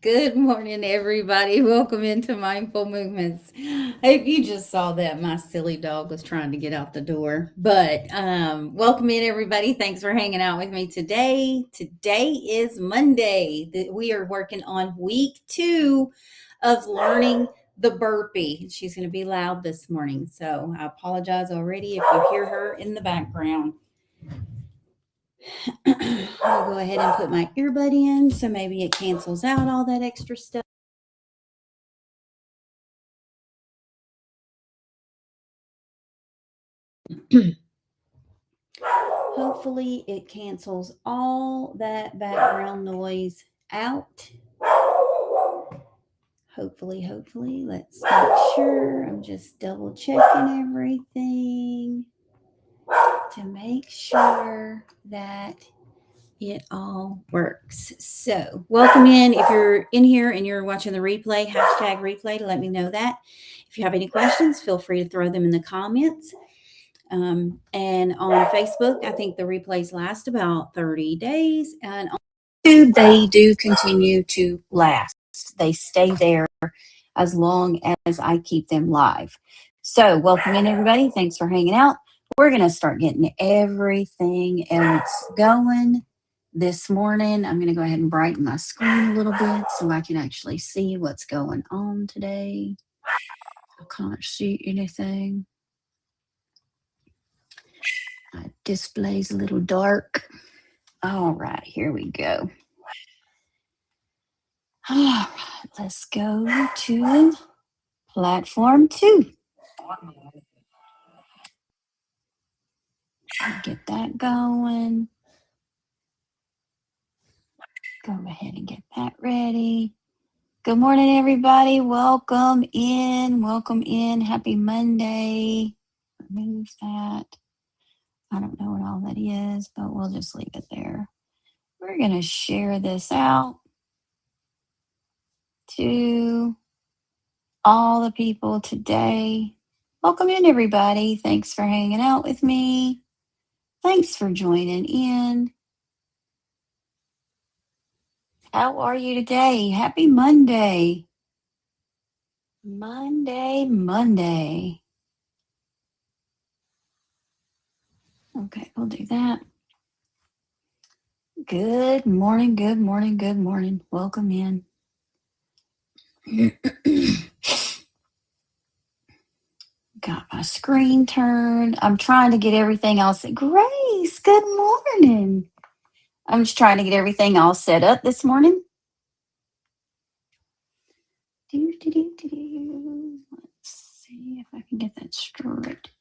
Good morning, everybody. Welcome into Mindful Movements. If you just saw that, my silly dog was trying to get out the door. But welcome in, everybody. Thanks for hanging out with me today. Today is Monday. We are working on week 2 of learning the burpee. She's going to be loud this morning, so I apologize already if you hear her in the background. I'll go ahead and put my earbud in so maybe it cancels out all that extra stuff. Hopefully it cancels all that background noise out. Hopefully. Let's make sure. I'm just double checking everything to make sure that it all works. So, welcome in. If you're in here and you're watching the replay, hashtag replay to let me know that. If you have any questions, feel free to throw them in the comments. And on Facebook, I think the replays last about 30 days. And on YouTube, they do continue to last. They stay there as long as I keep them live. So, welcome in, everybody. Thanks for hanging out. We're going to start getting everything else going this morning. I'm going to go ahead and brighten my screen a little bit so I can actually see what's going on today. I can't see anything. My display's a little dark. All right, here we go. All right, let's go to platform 2. Get that going. Go ahead and get that ready. Good morning, everybody. Welcome in. Welcome in. Happy Monday. Remove that. I don't know what all that is, but we'll just leave it there. We're going to share this out to all the people today. Welcome in, everybody. Thanks for hanging out with me. Thanks for joining in. How are you today? Happy Monday. Monday. Okay, we'll do that. Good morning. Welcome in. Got my screen turned. I'm trying to get everything else. Grace, good morning. I'm just trying to get everything all set up this morning. Let's see if I can get that straight.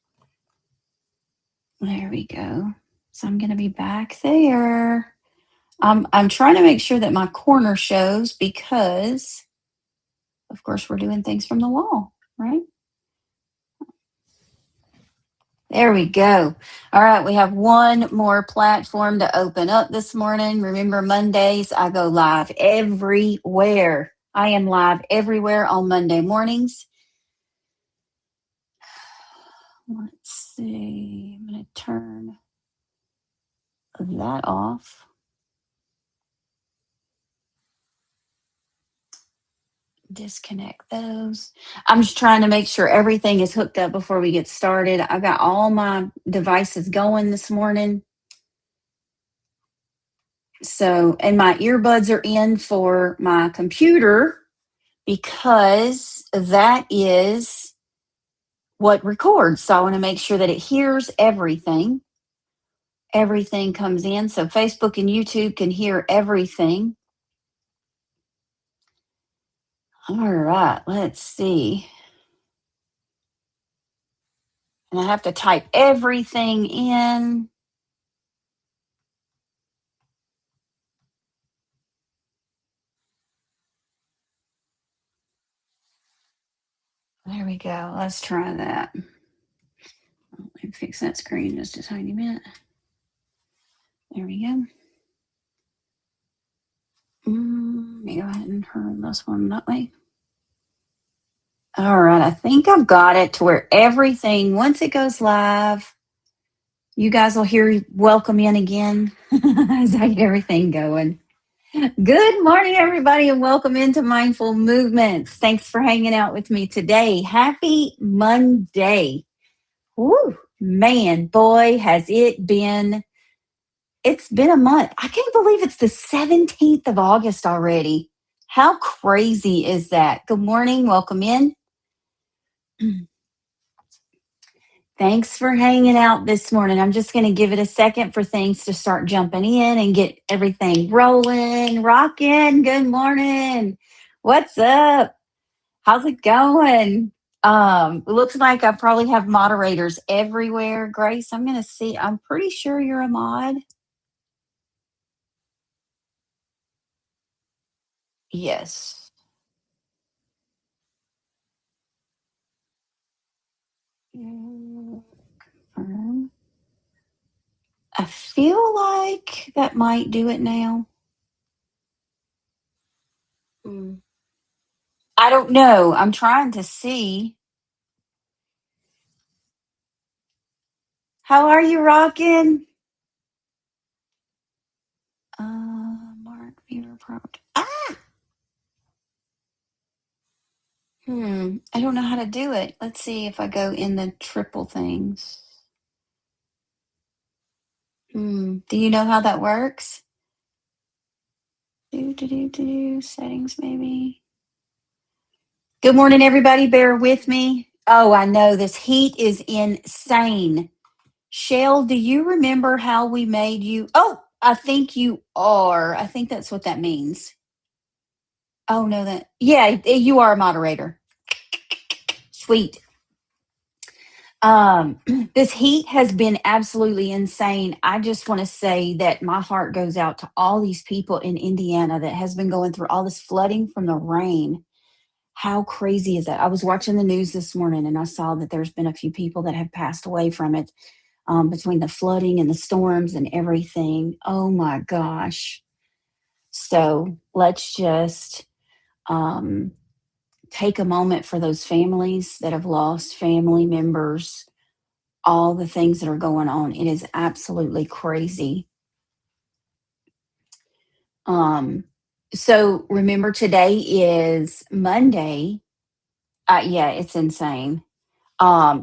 There we go. So I'm going to be back there. I'm trying to make sure that my corner shows because, of course, we're doing things from the wall, right? There we go. All right, we have one more platform to open up this morning. Remember, Mondays, I go live everywhere. I am live everywhere on Monday mornings. Let's see. I'm going to turn that off. Disconnect those. I'm just trying to make sure everything is hooked up before we get started. I've got all my devices going this morning. So, and my earbuds are in for my computer because that is what records. So I want to make sure that it hears everything. Everything comes in. So Facebook and YouTube can hear everything. All right, let's see. And I have to type everything in. There we go. Let's try that. Let me fix that screen just a tiny bit. There we go. Let me go ahead and turn this one that way. All right, I think I've got it to where everything, once it goes live, you guys will hear welcome in again as I get everything going. Good morning, everybody, and welcome into Mindful Movements. Thanks for hanging out with me today. Happy Monday. Woo, man, boy, has it been. It's been a month. I can't believe it's the 17th of August already. How crazy is that? Good morning. Welcome in. Thanks for hanging out this morning. I'm just going to give it a second for things to start jumping in and get everything rolling, rocking. Good morning. What's up? How's it going? Looks like I probably have moderators everywhere. Grace, I'm going to see. I'm pretty sure you're a mod. Yes. I feel like that might do it now. Mm. I don't know. I'm trying to see. How are you, rocking? Mark viewer prompt. I don't know how to do it. Let's see if I go in the triple things. Do you know how that works? Settings maybe. Good morning, everybody. Bear with me. Oh, I know this heat is insane. Shell, do you remember how we made you? Oh, I think you are. I think that's what that means. Oh no, you are a moderator. Sweet. Um, this heat has been absolutely insane. I just want to say that my heart goes out to all these people in Indiana that has been going through all this flooding from the rain. How crazy is that? I was watching the news this morning and I saw that there's been a few people that have passed away from it, between the flooding and the storms and everything. Oh my gosh. So let's just um, take a moment for those families that have lost family members, all the things that are going on. It is absolutely crazy. Um, so remember, today is Monday. Yeah, it's insane.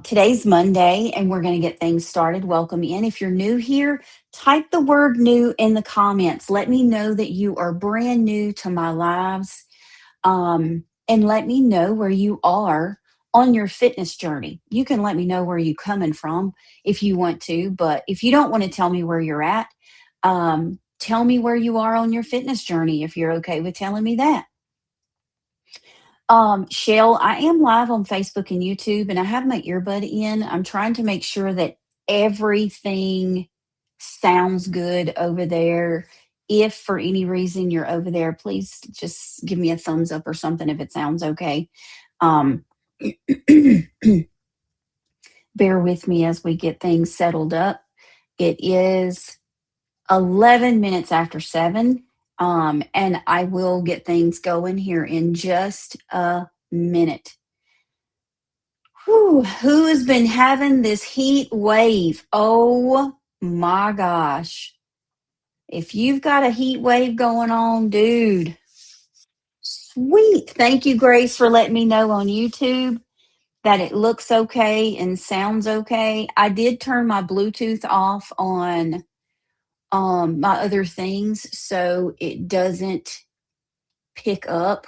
Today's Monday, and we're going to get things started. Welcome in. If you're new here, type the word new in the comments. Let me know that you are brand new to my lives. And let me know where you are on your fitness journey. You can let me know where you're coming from if you want to, but if you don't want to tell me where you're at, tell me where you are on your fitness journey if you're okay with telling me that. Shell, I am live on Facebook and YouTube, and I have my earbud in. I'm trying to make sure that everything sounds good over there. If for any reason you're over there, please just give me a thumbs up or something if it sounds okay. Um, Bear with me as we get things settled up. It is 11 minutes after 7, and I will get things going here in just a minute. Who has been having this heat wave? Oh my gosh. If you've got a heat wave going on, dude, sweet. Thank you, Grace, for letting me know on YouTube that it looks okay and sounds okay. I did turn my Bluetooth off on my other things so it doesn't pick up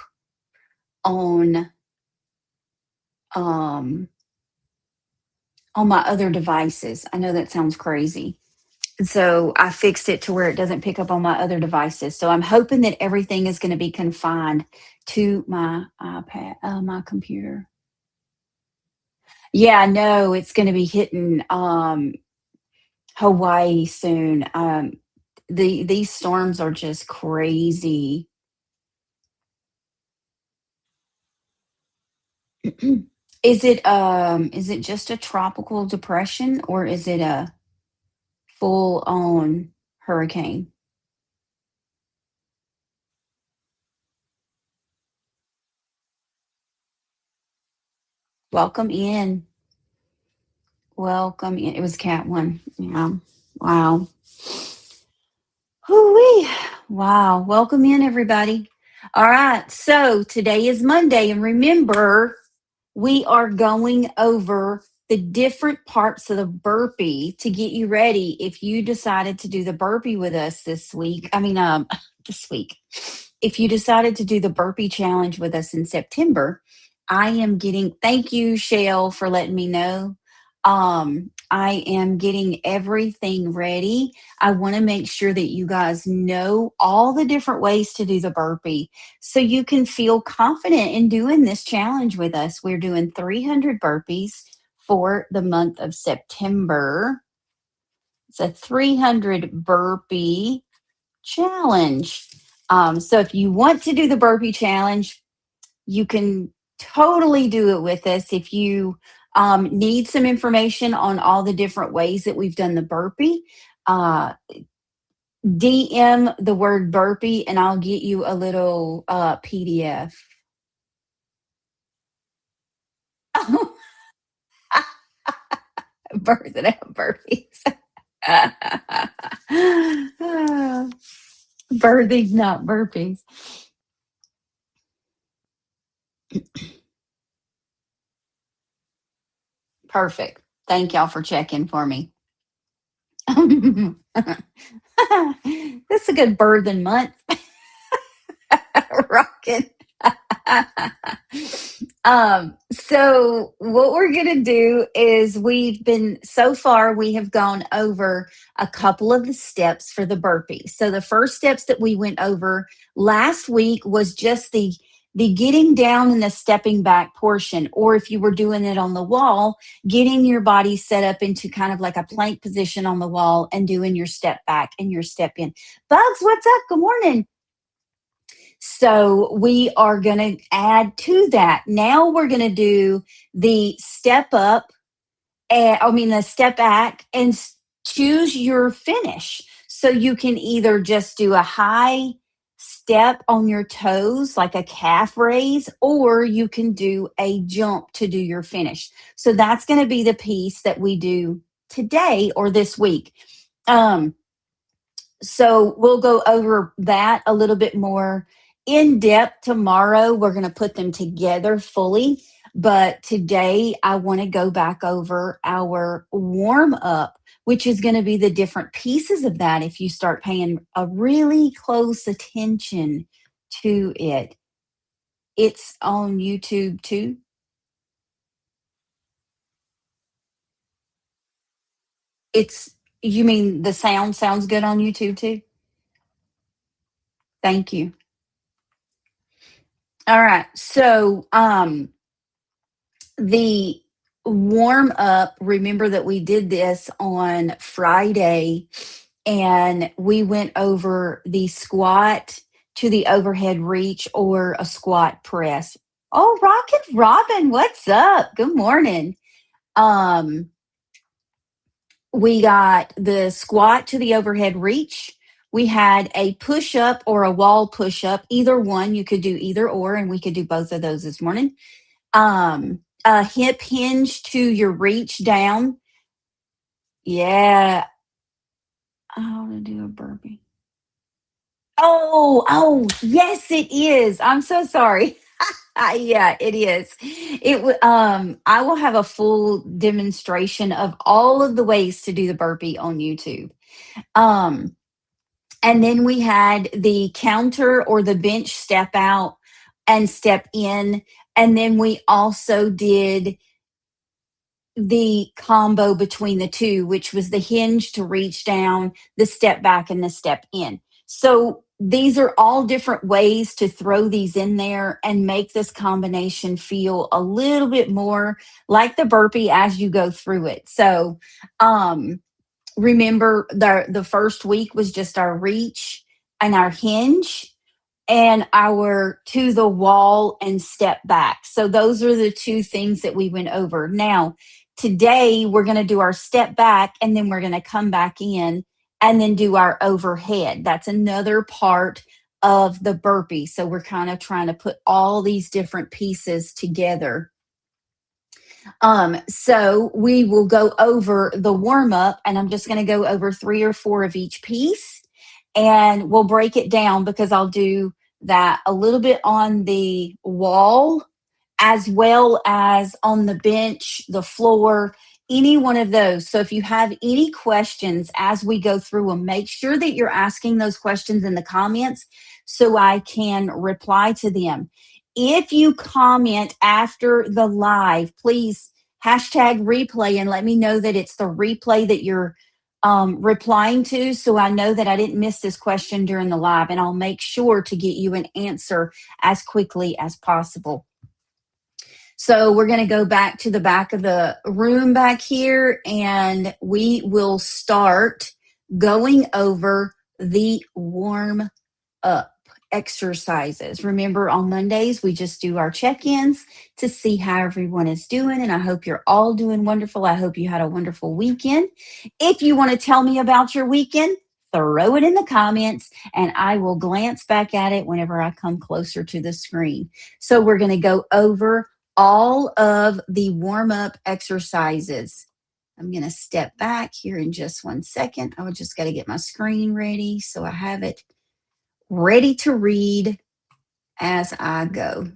on um on my other devices. I know that sounds crazy. So I fixed it to where it doesn't pick up on my other devices. So I'm hoping that everything is going to be confined to my iPad, my computer. Yeah, I know it's going to be hitting Hawaii soon. These storms are just crazy. Is it just a tropical depression or is it a full on hurricane? Welcome in. Welcome in. It was cat one. Yeah. Wow. Hoo-wee. Wow. Welcome in, everybody. All right. So today is Monday. And remember, we are going over the different parts of the burpee to get you ready if you decided to do the burpee with us this week. This week. If you decided to do the burpee challenge with us in September, I am getting, thank you, Shell, for letting me know. I am getting everything ready. I want to make sure that you guys know all the different ways to do the burpee so you can feel confident in doing this challenge with us. We're doing 300 burpees for the month of September. It's a 300 burpee challenge. So if you want to do the burpee challenge, you can totally do it with us. If you need some information on all the different ways that we've done the burpee, DM the word burpee and I'll get you a little PDF. Birthing out burpees. Birthing, not burpees. Perfect. Thank y'all for checking for me. This is a good birthing month. Rocking. So what we're gonna do is we have gone over a couple of the steps for the burpee. So the first steps that we went over last week was just the getting down and the stepping back portion, or if you were doing it on the wall, getting your body set up into kind of like a plank position on the wall and doing your step back and your step in. Bugs, what's up? Good morning. So we are going to add to that. Now we're going to do the step up, the step back and choose your finish. So you can either just do a high step on your toes, like a calf raise, or you can do a jump to do your finish. So that's going to be the piece that we do today or this week. So we'll go over that a little bit more in depth tomorrow. We're going to put them together fully. But today I want to go back over our warm up, which is going to be the different pieces of that if you start paying a really close attention to it. It's on YouTube too. You mean the sound sounds good on YouTube too? Thank you. All right. So, the warm up, remember that we did this on Friday and we went over the squat to the overhead reach or a squat press. Oh, Rocket Robin, what's up? Good morning. Um, we got the squat to the overhead reach. We had a push up or a wall push up, either one. You could do either or, and we could do both of those this morning. A hip hinge to your reach down. Yeah. How to do a burpee. Yes, it is. I'm so sorry. Yeah, it is. I will have a full demonstration of all of the ways to do the burpee on YouTube. Um, and then we had the counter or the bench step out and step in. And then we also did the combo between the two, which was the hinge to reach down, the step back, and the step in. So these are all different ways to throw these in there and make this combination feel a little bit more like the burpee as you go through it. So remember the first week was just our reach and our hinge and our to the wall and step back. So those are the two things that we went over. Now, today we're going to do our step back and then we're going to come back in and then do our overhead. That's another part of the burpee. So we're kind of trying to put all these different pieces together. So we will go over the warm up and I'm just going to go over 3 or 4 of each piece. And we'll break it down because I'll do that a little bit on the wall as well as on the bench, the floor, any one of those. So if you have any questions as we go through them, make sure that you're asking those questions in the comments so I can reply to them. If you comment after the live, please hashtag replay and let me know that it's the replay that you're replying to, so I know that I didn't miss this question during the live, and I'll make sure to get you an answer as quickly as possible. So we're going to go back to the back of the room back here, and we will start going over the warm up exercises. Remember, on Mondays, we just do our check-ins to see how everyone is doing, and I hope you're all doing wonderful. I hope you had a wonderful weekend. If you want to tell me about your weekend, throw it in the comments, and I will glance back at it whenever I come closer to the screen. So we're going to go over all of the warm-up exercises. I'm going to step back here in just 1 second. I just got to get my screen ready so I have it ready to read as I go.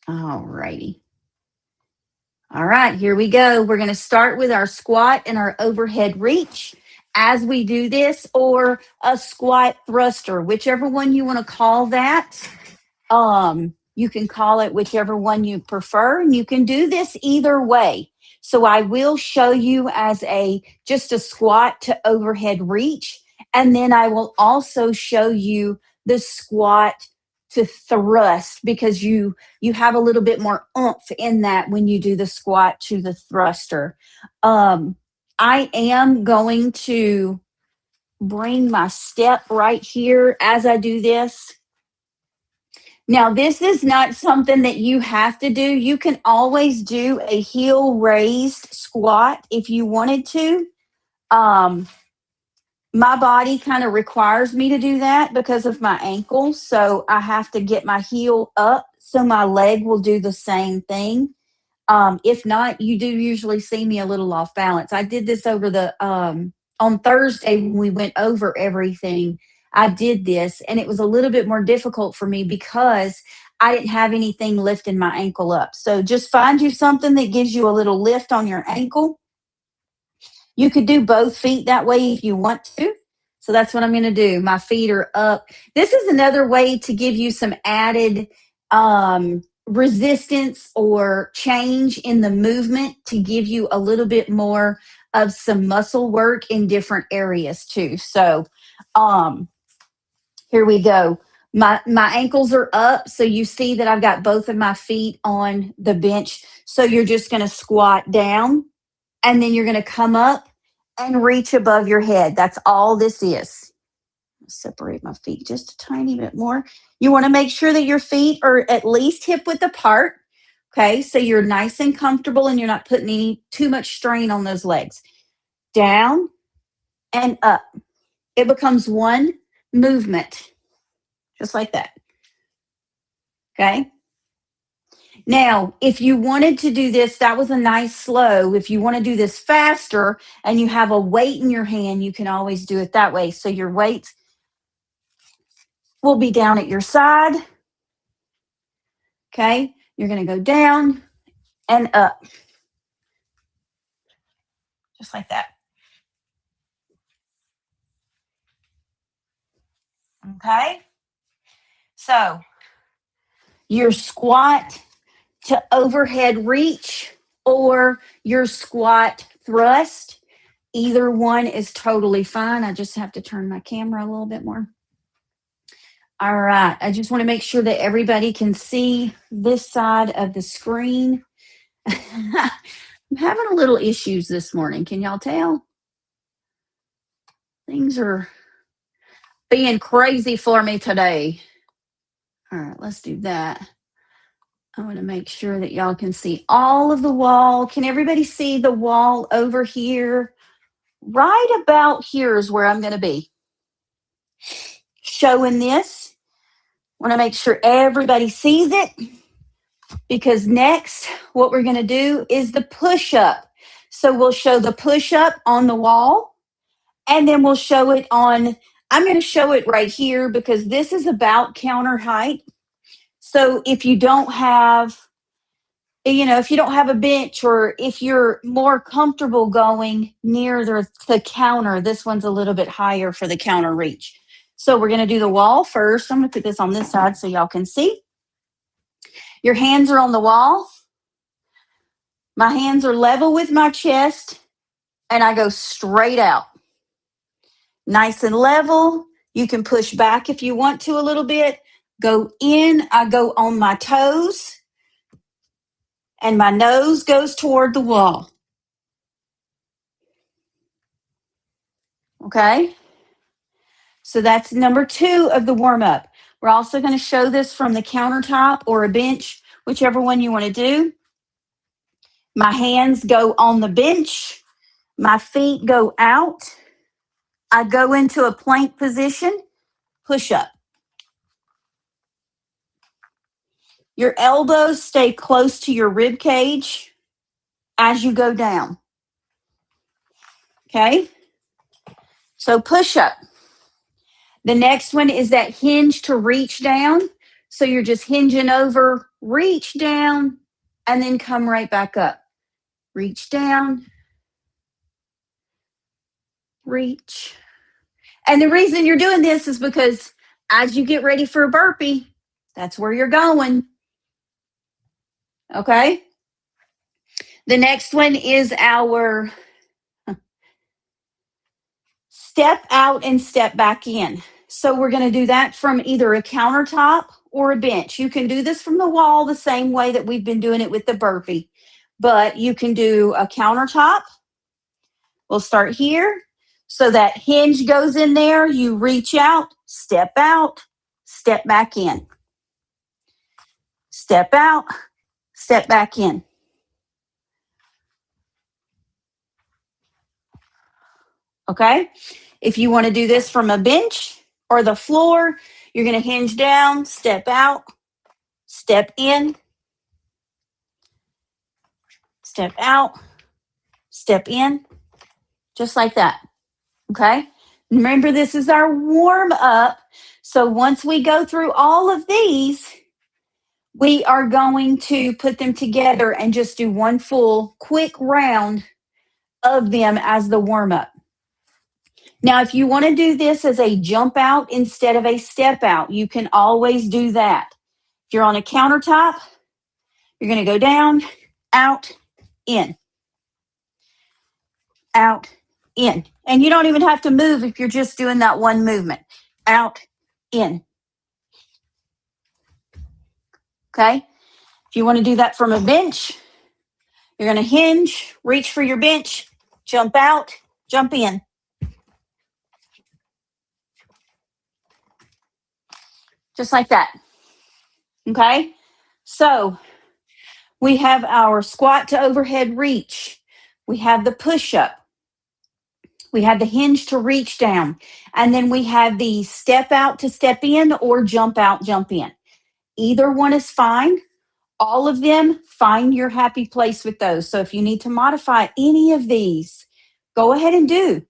All righty. All right, here we go. We're going to start with our squat and our overhead reach as we do this, or a squat thruster, whichever one you want to call that. You can call it whichever one you prefer, and you can do this either way. So I will show you as just a squat to overhead reach, and then I will also show you the squat to thrust, because you have a little bit more oomph in that when you do the squat to the thruster. I am going to bring my step right here as I do this. Now, this is not something that you have to do. You can always do a heel raised squat if you wanted to. My body kind of requires me to do that because of my ankle. So I have to get my heel up so my leg will do the same thing. If not, you do usually see me a little off balance. I did this over on Thursday when we went over everything. I did this, and it was a little bit more difficult for me because I didn't have anything lifting my ankle up. So just find you something that gives you a little lift on your ankle. You could do both feet that way if you want to. So that's what I'm going to do. My feet are up. This is another way to give you some added resistance or change in the movement, to give you a little bit more of some muscle work in different areas too. So here we go. My ankles are up, so you see that I've got both of my feet on the bench. So you're just going to squat down, and then you're going to come up and reach above your head. That's all this is. Separate my feet just a tiny bit more. You want to make sure that your feet are at least hip width apart. Okay, so you're nice and comfortable and you're not putting too much strain on those legs. Down and up. It becomes one movement, just like that. Okay. Now, if you wanted to do this, that was a nice slow. If you want to do this faster and you have a weight in your hand, you can always do it that way. So your weights will be down at your side. Okay. You're going to go down and up. Just like that. Okay. So your squat to overhead reach or your squat thrust, either one is totally fine. I just have to turn my camera a little bit more. All right. I just want to make sure that everybody can see this side of the screen. I'm having a little issues this morning. Can y'all tell? Things are being crazy for me today. All right, let's do that. I want to make sure that y'all can see all of the wall. Can everybody see the wall over here? Right about here is where I'm going to be showing this. Want to make sure everybody sees it, because next what we're going to do is the push-up. So we'll show the push-up on the wall, And then we'll show it on, I'm going to show it right here because this is about counter height. So if you don't have, if you don't have a bench, or if you're more comfortable going near the counter, this one's a little bit higher for the counter reach. So we're going to do the wall first. I'm going to put this on this side so y'all can see. Your hands are on the wall. My hands are level with my chest, and I go straight out. Nice and level. You can push back if you want to a little bit. Go in. I go on my toes, and my nose goes toward the wall. Okay? So that's number 2 of the warm-up. We're also going to show this from the countertop or a bench, whichever one you want to do. My hands go on the bench. My feet go out. I go into a plank position, push up. Your elbows stay close to your rib cage as you go down. Okay? So push up. The next one is that hinge to reach down. So you're just hinging over, reach down, and then come right back up. Reach down, reach. And the reason you're doing this is because as you get ready for a burpee, that's where you're going. Okay? The next one is our step out and step back in. So we're going to do that from either a countertop or a bench. You can do this from the wall the same way that we've been doing it with the burpee, but you can do a countertop. We'll start here. So that hinge goes in there. You reach out, step back in. Step out, step back in. Okay? If you want to do this from a bench or the floor, you're going to hinge down, step out, step in, step out, step in, just like that. Okay? Remember, this is our warm up. So once we go through all of these, we are going to put them together and just do one full quick round of them as the warm up. Now, if you want to do this as a jump out instead of a step out, you can always do that. If you're on a countertop, you're going to go down, out, in, out, in. And you don't even have to move if you're just doing that one movement. Out, in. Okay? If you want to do that from a bench, you're going to hinge, reach for your bench, jump out, jump in. Just like that. Okay? So we have our squat to overhead reach. We have the push-up. We have the hinge to reach down. And then we have the step out to step in or jump out, jump in. Either one is fine. All of them, find your happy place with those. So if you need to modify any of these, go ahead and do.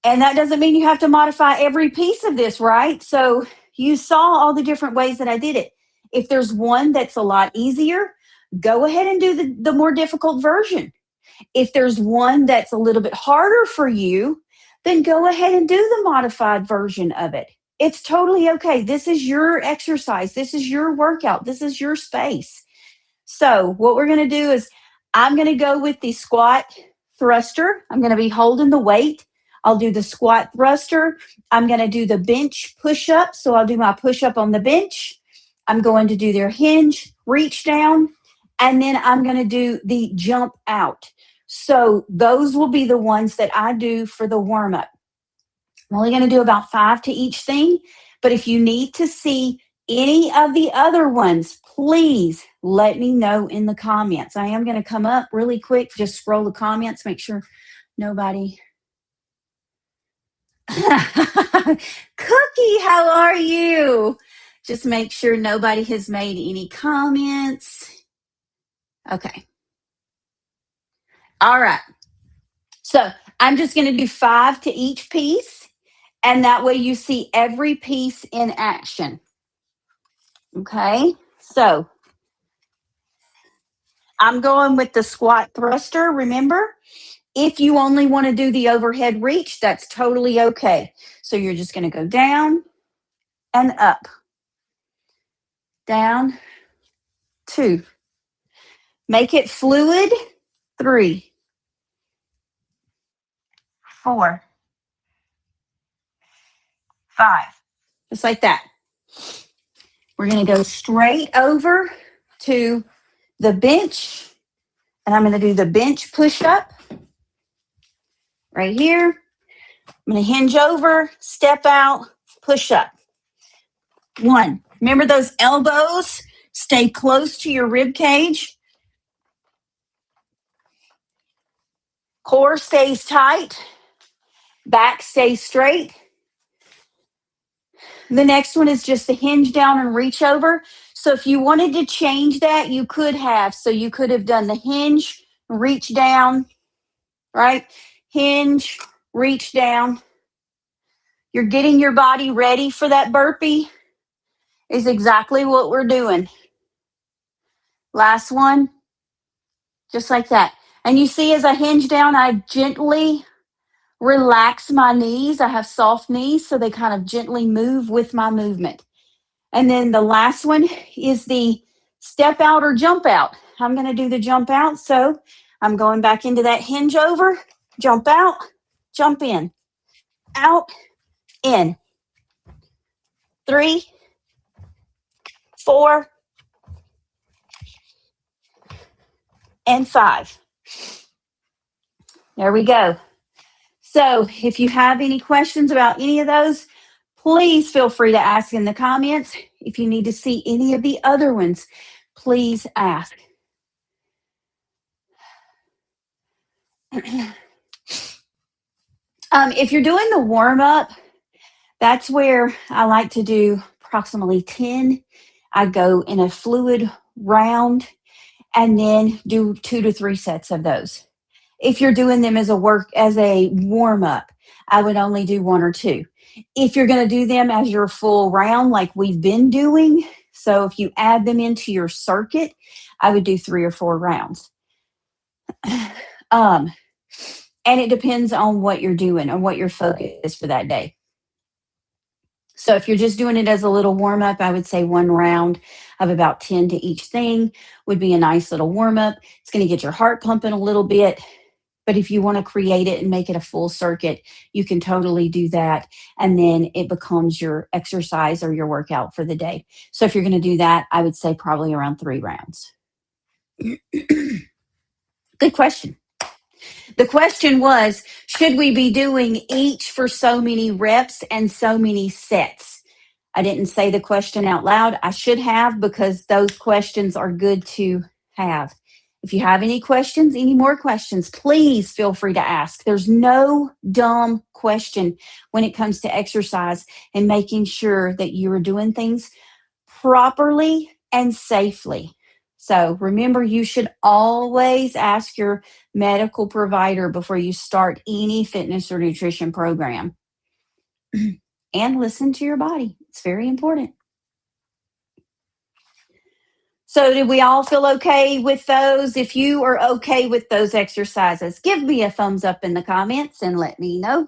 And that doesn't mean you have to modify every piece of this, right? So you saw all the different ways that I did it. If there's one that's a lot easier, go ahead and do the more difficult version. If there's one that's a little bit harder for you, then go ahead and do the modified version of it. It's totally okay. This is your exercise. This is your workout. This is your space. So what we're going to do is I'm going to go with the squat thruster. I'm going to be holding the weight. I'll do the squat thruster. I'm going to do the bench push-up. So I'll do my push-up on the bench. I'm going to do their hinge, reach down, and then I'm going to do the jump out. So those will be the ones that I do for the warm-up. I'm only going to do about 5 to each thing, but if you need to see any of the other ones, please let me know in the comments. I am going to come up really quick, just scroll the comments, make sure nobody... Cookie, how are you? Just make sure nobody has made any comments. Okay. All right. So I'm just going to do 5 to each piece, and that way you see every piece in action. Okay, so I'm going with the squat thruster. Remember, if you only want to do the overhead reach, that's totally okay. So you're just going to go down and up, down, 2. Make it fluid, 3, 4, 5. Just like that. We're going to go straight over to the bench, and I'm going to do the bench push-up right here. I'm going to hinge over, step out, push up. 1. Remember those elbows stay close to your rib cage. Core stays tight. Back stays straight. The next one is just the hinge down and reach over. So if you wanted to change that, you could have. So you could have done the hinge, reach down, right? Hinge, reach down. You're getting your body ready for that burpee is exactly what we're doing. Last one, just like that. And you see as I hinge down, I gently relax my knees. I have soft knees, so they kind of gently move with my movement. And then the last one is the step out or jump out. I'm going to do the jump out. So I'm going back into that hinge over, jump out, jump in, out, in. 3, 4, and 5. There we go. So if you have any questions about any of those, please feel free to ask in the comments. If you need to see any of the other ones, please ask. If you're doing the warm-up, that's where I like to do approximately 10. I go in a fluid round and then do 2 to 3 sets of those. If you're doing them as a warm-up, I would only do 1 or 2. If you're going to do them as your full round, like we've been doing, so if you add them into your circuit, I would do 3 or 4 rounds. And it depends on what you're doing and what your focus is for that day. So if you're just doing it as a little warm-up, I would say 1 round of about 10 to each thing would be a nice little warm-up. It's going to get your heart pumping a little bit. But if you want to create it and make it a full circuit, you can totally do that. And then it becomes your exercise or your workout for the day. So if you're going to do that, I would say probably around 3 rounds. Good question. The question was, should we be doing each for so many reps and so many sets? I didn't say the question out loud. I should have, because those questions are good to have. If you have any questions, any more questions, please feel free to ask. There's no dumb question when it comes to exercise and making sure that you are doing things properly and safely. So remember, you should always ask your medical provider before you start any fitness or nutrition program. And listen to your body. It's very important. So did we all feel okay with those? If you are okay with those exercises, give me a thumbs up in the comments and let me know.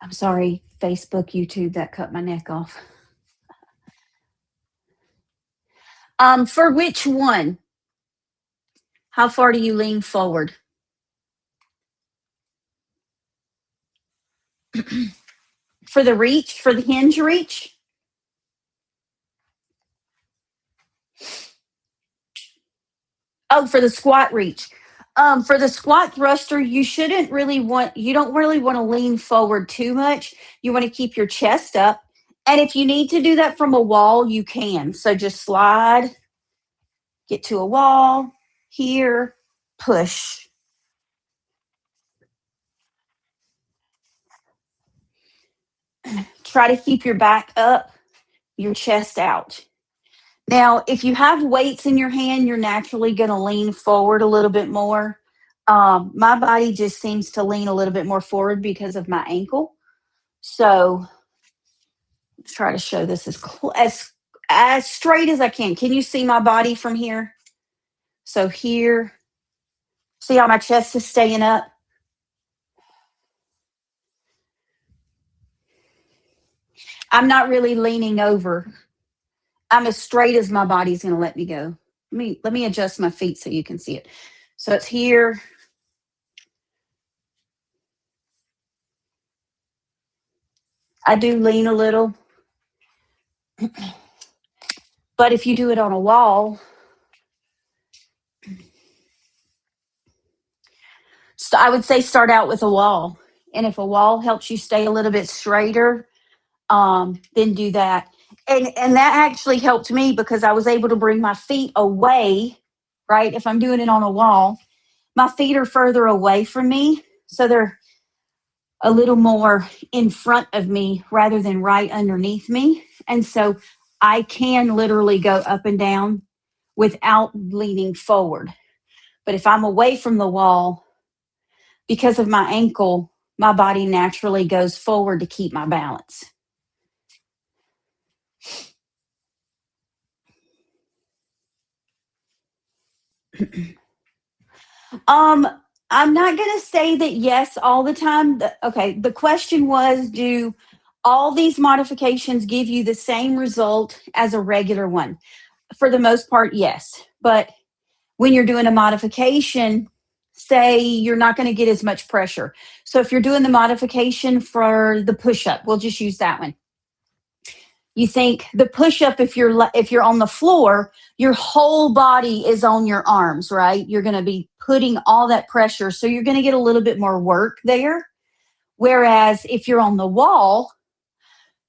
I'm sorry, Facebook, YouTube, that cut my neck off. For which one? How far do you lean forward? For the reach, for the hinge reach? Oh, for the squat reach. For the squat thruster, you don't really want to lean forward too much. You want to keep your chest up. And if you need to do that from a wall, you can. So just slide, get to a wall, here, push. Try to keep your back up, your chest out. Now, if you have weights in your hand, you're naturally going to lean forward a little bit more. My body just seems to lean a little bit more forward because of my ankle. So let's try to show this as straight as I can. Can you see my body from here? So here, see how my chest is staying up? I'm not really leaning over. I'm as straight as my body's going to let me go. Let me adjust my feet so you can see it. So it's here. I do lean a little. But if you do it on a wall, I would say start out with a wall. And if a wall helps you stay a little bit straighter, then do that. And that actually helped me because I was able to bring my feet away, right? If I'm doing it on a wall, my feet are further away from me. So they're a little more in front of me rather than right underneath me. And so I can literally go up and down without leaning forward. But if I'm away from the wall, because of my ankle, my body naturally goes forward to keep my balance. I'm not going to say that yes all the time. Okay, the question was, do all these modifications give you the same result as a regular one? For the most part, yes. But when you're doing a modification, say you're not going to get as much pressure. So if you're doing the modification for the push-up, we'll just use that one. You think the push-up, if you're on the floor, your whole body is on your arms, right? You're going to be putting all that pressure. So you're going to get a little bit more work there. Whereas if you're on the wall,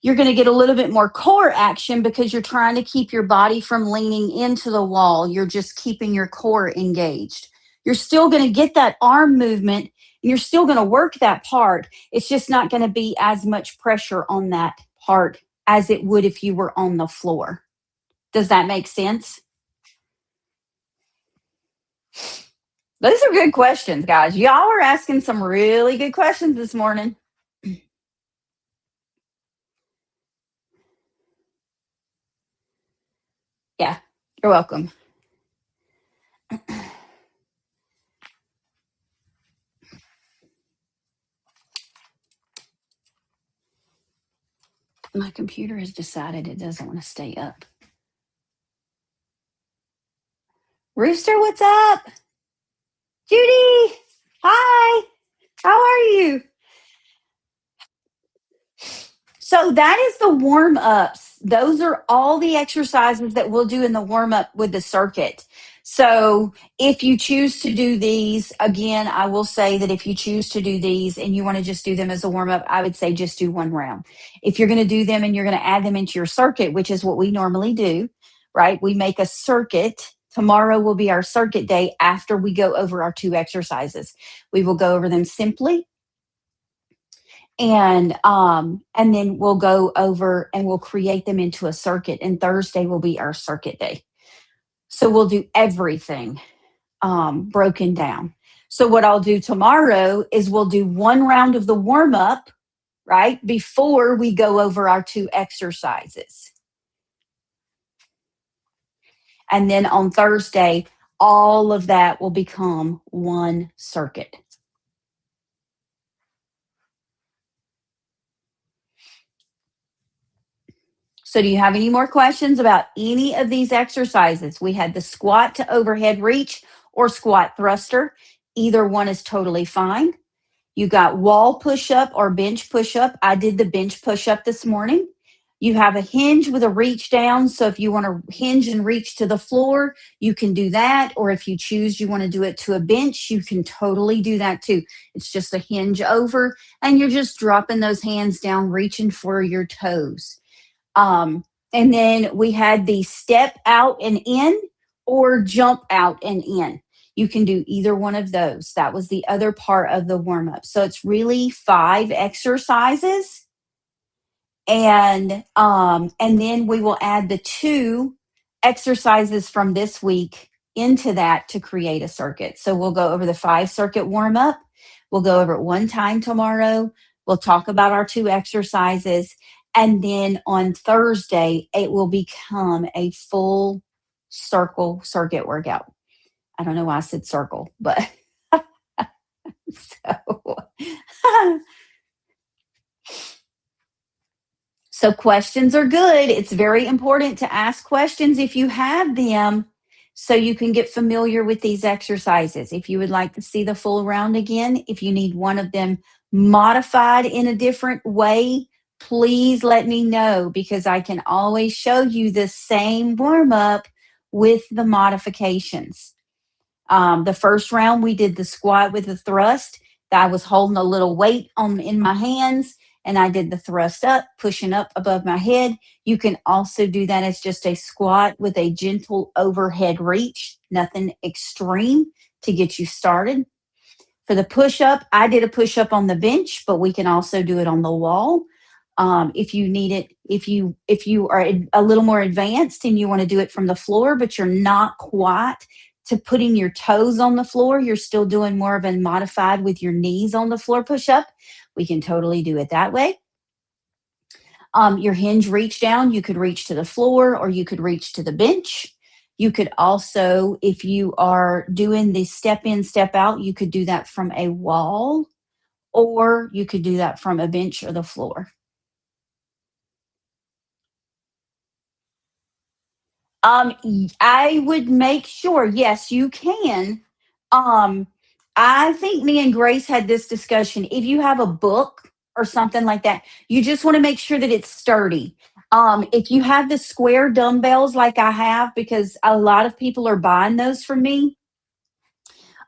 you're going to get a little bit more core action because you're trying to keep your body from leaning into the wall. You're just keeping your core engaged. You're still going to get that arm movement and you're still going to work that part. It's just not going to be as much pressure on that part as it would if you were on the floor. Does that make sense? Those are good questions, guys. Y'all are asking some really good questions this morning. Yeah, you're welcome. My computer has decided it doesn't want to stay up. Rooster, what's up? Judy, hi. How are you? So that is the warm ups. Those are all the exercises that we'll do in the warm up with the circuit. So if you choose to do these, again, I will say that if you choose to do these and you want to just do them as a warm up, I would say just do one round. If you're going to do them and you're going to add them into your circuit, which is what we normally do, right? We make a circuit. Tomorrow will be our circuit day after we go over our 2 exercises. We will go over them simply and then we'll go over and we'll create them into a circuit, and Thursday will be our circuit day. So we'll do everything broken down. So what I'll do tomorrow is we'll do 1 round of the warm up, right, before we go over our 2 exercises. And then on Thursday, all of that will become 1 circuit. So do you have any more questions about any of these exercises? We had the squat to overhead reach or squat thruster. Either one is totally fine. You got wall push-up or bench push-up. I did the bench push-up this morning. You have a hinge with a reach down. So if you want to hinge and reach to the floor, you can do that. Or if you choose you want to do it to a bench, you can totally do that too. It's just a hinge over, and you're just dropping those hands down, reaching for your toes. And then we had the step out and in or jump out and in. You can do either one of those. That was the other part of the warm up. So it's really 5 exercises, and then we will add the 2 exercises from this week into that to create a circuit. So we'll go over the 5 circuit warm up. We'll go over it one time tomorrow. We'll talk about our 2 exercises. And then on Thursday, it will become a full circuit workout. I don't know why I said circle, but so So questions are good. It's very important to ask questions if you have them so you can get familiar with these exercises. If you would like to see the full round again, if you need one of them modified in a different way, please let me know because I can always show you the same warm up with the modifications. The first round, we did the squat with the thrust. I was holding a little weight in my hands, and I did the thrust up, pushing up above my head. You can also do that as just a squat with a gentle overhead reach, nothing extreme to get you started. For the push up, I did a push up on the bench, but we can also do it on the wall. If you need it, if you are a little more advanced and you want to do it from the floor, but you're not quite to putting your toes on the floor, you're still doing more of a modified with your knees on the floor push up, we can totally do it that way. Your hinge reach down, you could reach to the floor or you could reach to the bench. You could also, if you are doing the step in, step out, you could do that from a wall or you could do that from a bench or the floor. I would make sure, yes, you can. Um, I think me and Grace had this discussion. If you have a book or something like that, you just want to make sure that it's sturdy. If you have the square dumbbells like I have, because a lot of people are buying those from me,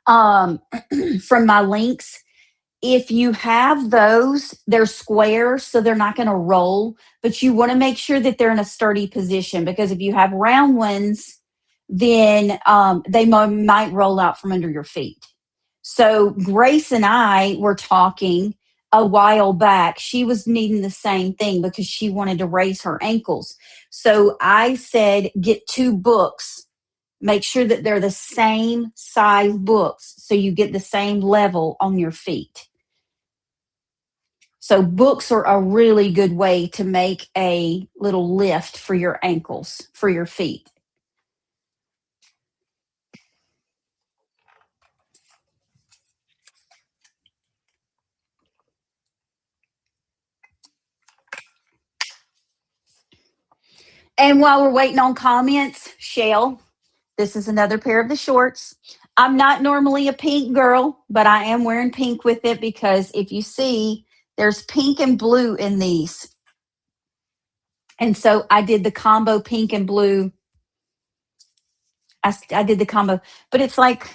um, from my links, if you have those, they're square, so they're not going to roll, but you want to make sure that they're in a sturdy position because if you have round ones, then they might roll out from under your feet. So Grace and I were talking a while back. She was needing the same thing because she wanted to raise her ankles. So I said, get 2 books. Make sure that they're the same size books so you get the same level on your feet. So books are a really good way to make a little lift for your ankles, for your feet. And while we're waiting on comments, Shell, this is another pair of the shorts. I'm not normally a pink girl, but I am wearing pink with it because if you see, there's pink and blue in these. And so I did the combo pink and blue. I did the combo, but it's like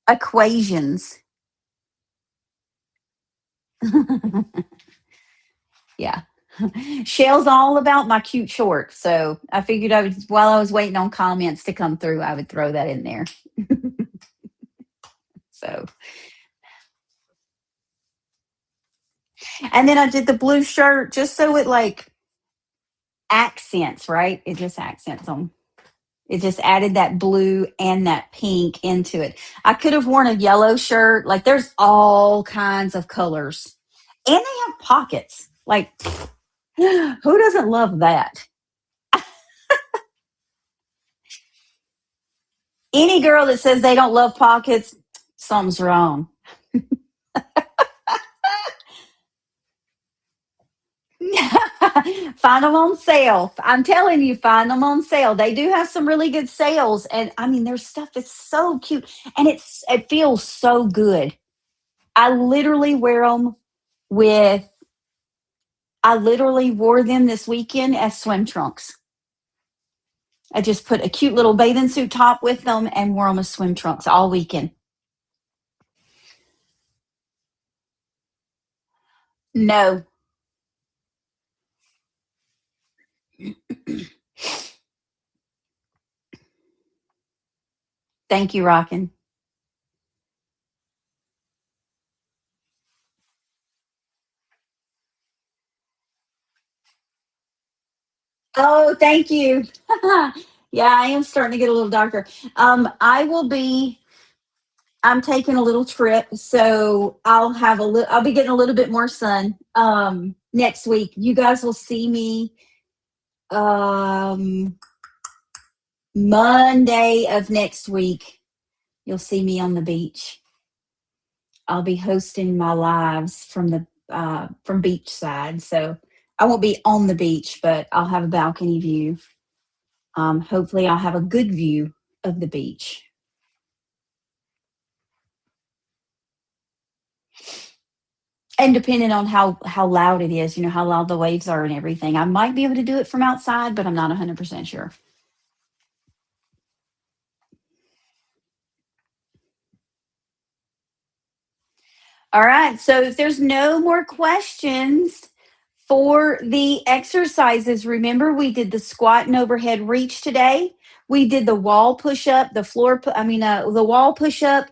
equations. Yeah. Shell's all about my cute shorts. So I figured while I was waiting on comments to come through, I would throw that in there. So, and then I did the blue shirt just so it like accents, right? It just accents them. It just added that blue and that pink into it. I could have worn a yellow shirt. Like there's all kinds of colors. And they have pockets. Like who doesn't love that? Any girl that says they don't love pockets, something's wrong. Find them on sale. I'm telling you, find them on sale. They do have some really good sales, and I mean, their stuff is so cute, and it feels so good. I literally wear them with I literally wore them this weekend as swim trunks. I just put a cute little bathing suit top with them and wore them as swim trunks all weekend. No. Thank you, Rockin'. Oh, thank you. Yeah, I am starting to get a little darker. I will be. I'm taking a little trip, so I'll have a little. I'll be getting a little bit more sun next week. You guys will see me um, Monday of next week. You'll see me on the beach. I'll be hosting my lives from the from beachside, so I won't be on the beach, but I'll have a balcony view. Hopefully, I'll have a good view of the beach. And depending on how loud it is, how loud the waves are and everything, I might be able to do it from outside, but I'm not 100% sure. All right. So if there's no more questions for the exercises, remember we did the squat and overhead reach today. We did the wall push up, the wall push up,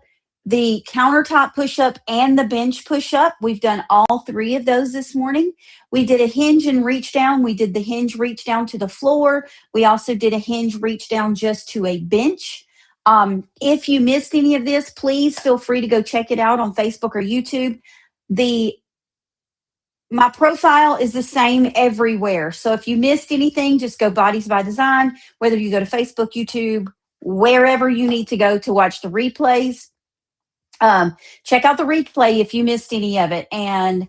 the countertop push up, and the bench push up. We've done all three of those this morning. We did a hinge and reach down. We did the hinge reach down to the floor. We also did a hinge reach down just to a bench. If you missed any of this, please feel free to go check it out on Facebook or YouTube. The My profile is the same everywhere. So if you missed anything, just go Bodies by Design, whether you go to Facebook, YouTube, wherever you need to go to watch the replays. Check out the replay if you missed any of it. And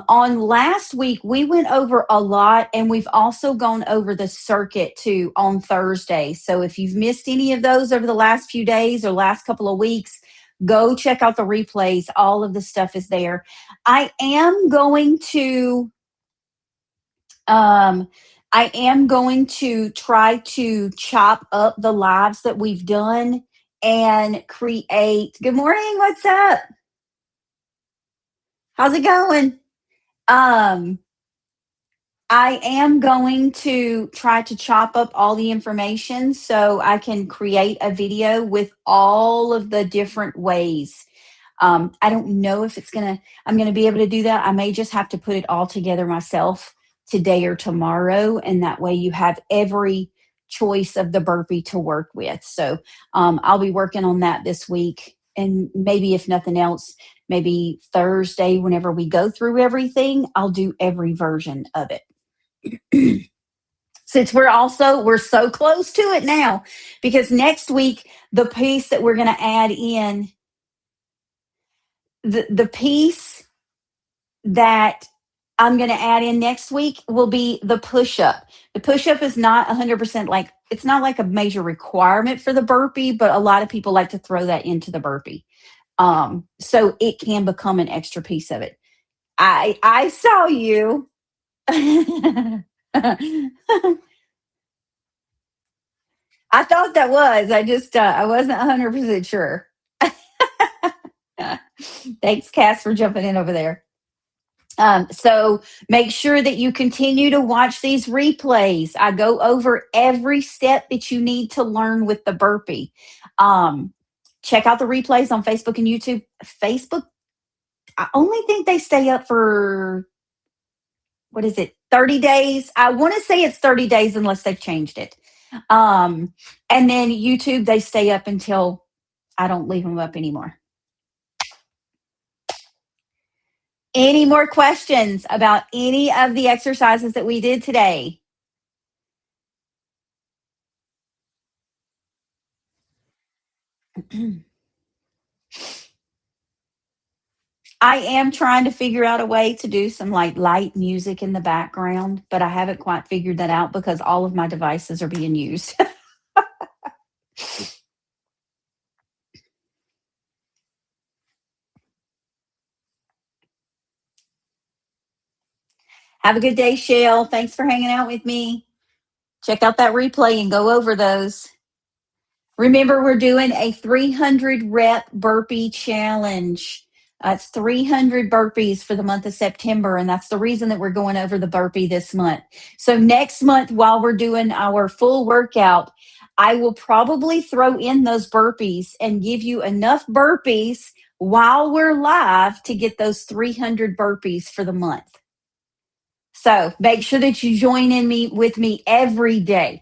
on last week, we went over a lot, and we've also gone over the circuit too on Thursday. So if you've missed any of those over the last few days or last couple of weeks, go check out the replays. All of the stuff is there. I am going to um, try to chop up the lives that we've done and create. Good morning. What's up? How's it going? Um, I am going to try to chop up all the information so I can create a video with all of the different ways. I don't know if I'm gonna be able to do that. I may just have to put it all together myself today or tomorrow, and that way you have every choice of the burpee to work with. So I'll be working on that this week, and maybe if nothing else, maybe Thursday, whenever we go through everything, I'll do every version of it. Since we're so close to it now, because next week the piece that we're going to add in, the piece that I'm going to add in next week will be the push up. The push up is not 100% like, it's not like a major requirement for the burpee, but a lot of people like to throw that into the burpee. So it can become an extra piece of it. I saw you. I thought that was. I just I wasn't 100% sure. Thanks, Cass, for jumping in over there. So make sure that you continue to watch these replays. I go over every step that you need to learn with the burpee. Check out the replays on Facebook and YouTube. Facebook, I only think they stay up for, what is it, 30 days? I want to say it's 30 days unless they've changed it. And then YouTube, they stay up until I don't leave them up anymore. Any more questions about any of the exercises that we did today? I am trying to figure out a way to do some like light music in the background, but I haven't quite figured that out because all of my devices are being used. Have a good day, Shell. Thanks for hanging out with me. Check out that replay and go over those. Remember, we're doing a 300 rep burpee challenge. It's 300 burpees for the month of September, and that's the reason that we're going over the burpee this month. So next month, while we're doing our full workout, I will probably throw in those burpees and give you enough burpees while we're live to get those 300 burpees for the month. So make sure that you join in with me every day.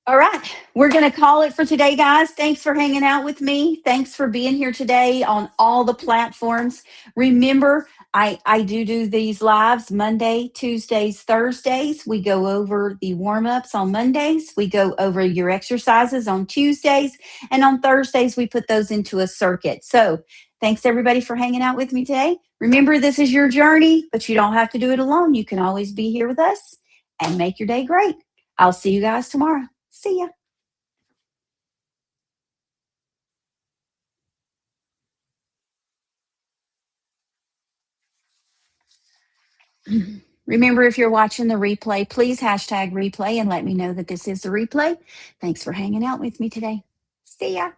All right. We're going to call it for today, guys. Thanks for hanging out with me. Thanks for being here today on all the platforms. Remember, I do these lives Monday, Tuesdays, Thursdays. We go over the warm ups on Mondays. We go over your exercises on Tuesdays. And on Thursdays, we put those into a circuit. So thanks, everybody, for hanging out with me today. Remember, this is your journey, but you don't have to do it alone. You can always be here with us and make your day great. I'll see you guys tomorrow. See ya. Remember, if you're watching the replay, please hashtag replay and let me know that this is the replay. Thanks for hanging out with me today. See ya.